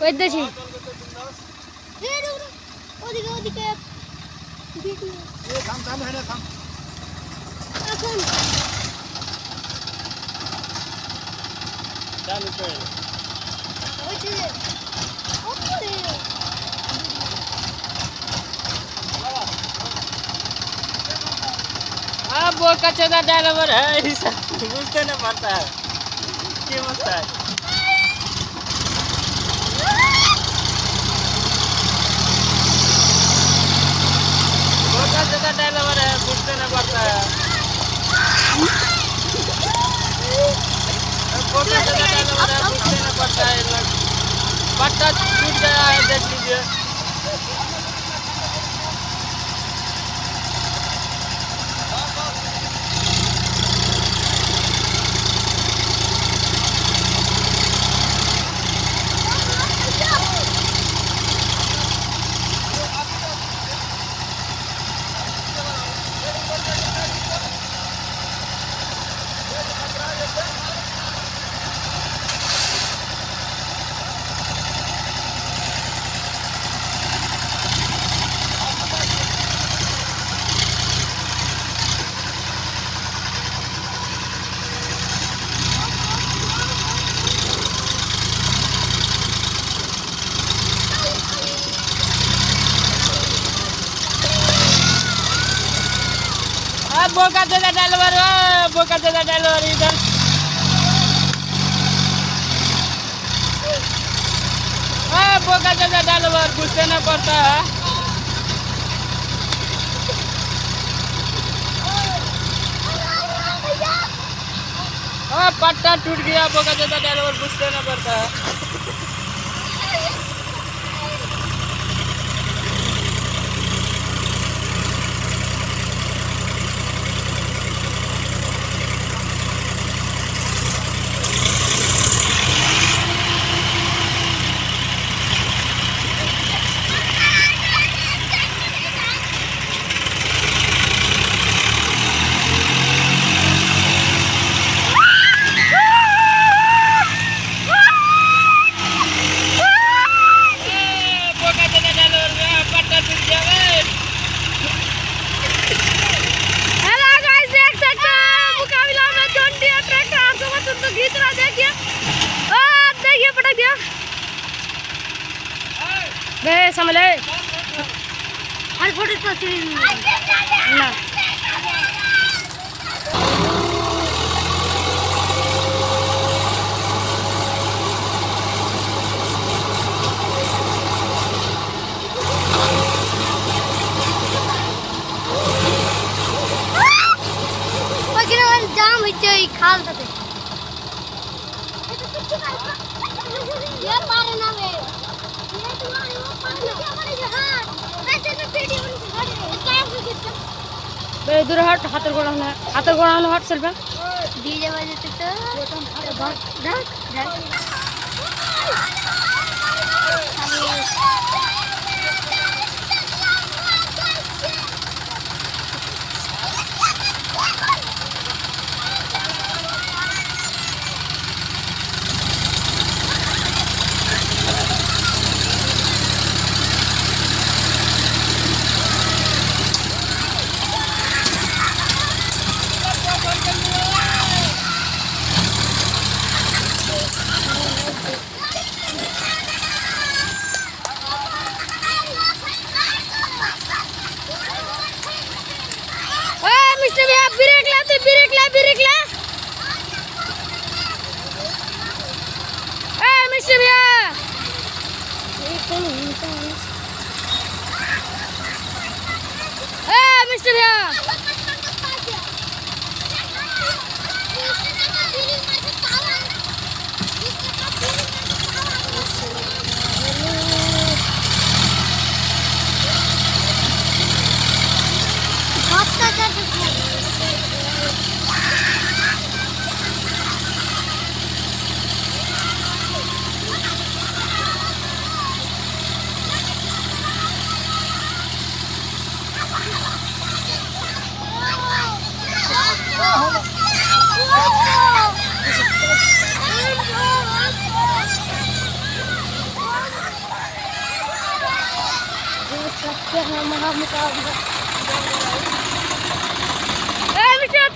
ওই দেশি ওদিকে ওদিকে থাম থাম হ্যাঁ থাম এখন চালু করে ওইছে ওপরে अब वो कचरा ड्राइवर है बुझते नहीं पड़ता है क्यों होता है वो कचरा ड्राइवर है बुझते नहीं पड़ता है वो कचरा ड्राइवर है बुझते नहीं पड़ता है पट्टा टूट गया है देख लीजिए बोका दादा ड्राइवर इधर बोका दादा ड्राइवर बुझते ना पड़ता है पट्टा टूट गया बोका दादा ड्राइवर बुझते ना पड़ता है समझ हर फोटो तो चली ना जाम হচ্ছে এই খালটাতে ये पारे ना वे ये तुम्हारे वो पारे क्या बड़े हां वैसे में वीडियो बन के क्या बे दूर हट हाथ गोड़ा हट चल बे डीजे बजते तो ढक मिस्टर भैया देखना मुकाबला ए मिस्टर